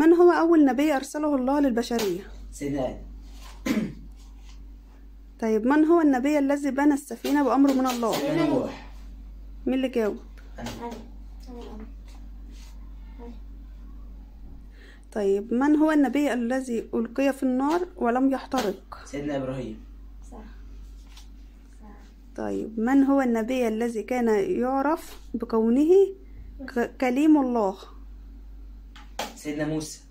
من هو أول نبي أرسله الله للبشرية؟ سيدنا آدم. طيب من هو النبي الذي بنى السفينة بأمر من الله؟ سيدنا نوح. مين اللي جاوب؟ أنا. طيب من هو النبي الذي ألقي في النار ولم يحترق؟ سيدنا إبراهيم. صح. طيب من هو النبي الذي كان يعرف بكونه كليم الله؟ سيدنا موسى.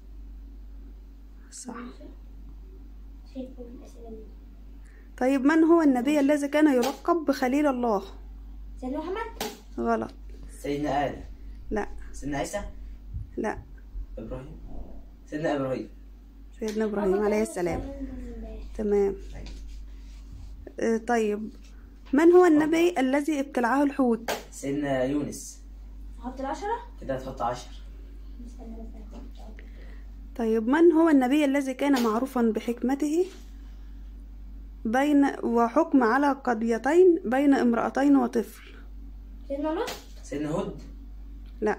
صح. شيء كل الأسئلة دي. طيب من هو النبي الذي كان يلقب بخليل الله؟ سيدنا محمد. غلط. سيدنا آدم. لا. سيدنا عيسى. لا. إبراهيم. سيدنا إبراهيم. سيدنا إبراهيم عليه السلام. تمام. طيب من هو النبي الذي ابتلعه الحوت؟ سيدنا يونس. حط 10. كده هتحط 10. طيب من هو النبي الذي كان معروفا بحكمته وحكم على قضيتين بين امرأتين وطفل؟ سيدنا لوط. سيدنا هود. لا.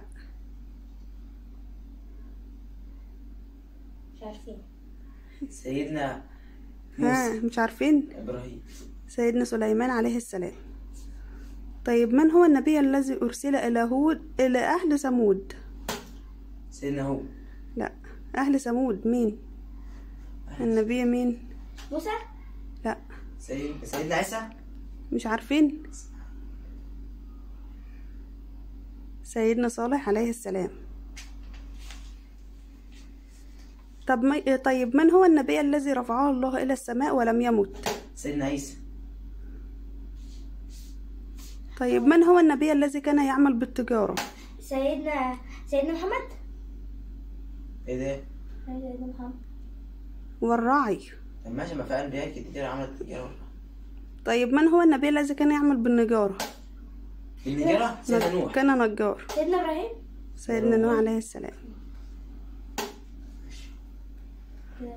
مش عارفين. سيدنا موسى. مش عارفين؟ إبراهيم. سيدنا سليمان عليه السلام. طيب من هو النبي الذي أرسل إلى أهل ثمود؟ سيدنا هود. لا. أهل ثمود مين؟ النبي مين؟ موسى. لا. سيدنا عيسى. مش عارفين؟ سيدنا صالح عليه السلام. طيب من هو النبي الذي رفعه الله إلى السماء ولم يمت؟ سيدنا عيسى. طيب من هو النبي الذي كان يعمل بالتجارة؟ سيدنا محمد. ايه ده؟ سيدنا محمد. والراعي. طب ماشي، ما في انبياء كتير عملت تجارة. طيب من هو النبي الذي كان يعمل بالنجارة؟ بالنجارة؟ سيدنا نوح. كان نجار. سيدنا إبراهيم. سيدنا نوح عليه السلام.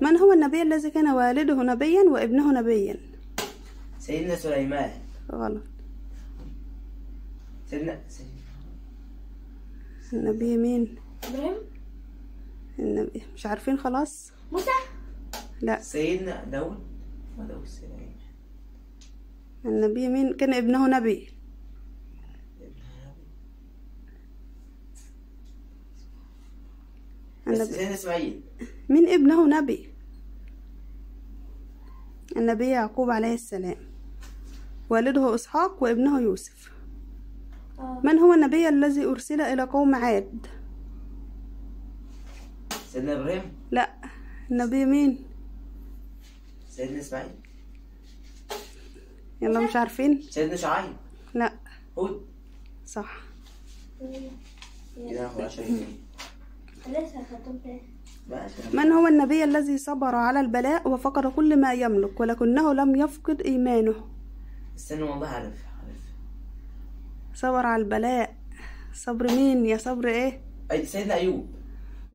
من هو النبي الذي كان والده نبيا وابنه نبيا؟ سيدنا سليمان. غلط. سيدنا النبي مين؟ إبراهيم. النبي مش عارفين خلاص. موسى. لا. سيدنا داود. ما داود سليمان. النبي مين كان ابنه نبي؟ سيدنا اسماعيل. مين ابنه نبي؟ النبي يعقوب عليه السلام. والده إسحاق وابنه يوسف. من هو النبي الذي أرسل إلى قوم عاد؟ سيدنا إبراهيم. لا. النبي مين؟ سيدنا اسماعيل. يلا مش عارفين؟ سيدنا شعيب. لا. هود. صح. كده ناخد 10 جنيه. لسه خدتهم تاني. من هو النبي الذي صبر على البلاء وفقد كل ما يملك ولكنه لم يفقد إيمانه؟ استنى والله عارف. صبر على البلاء. صبر مين يا صبر ايه؟ سيدنا أيوب.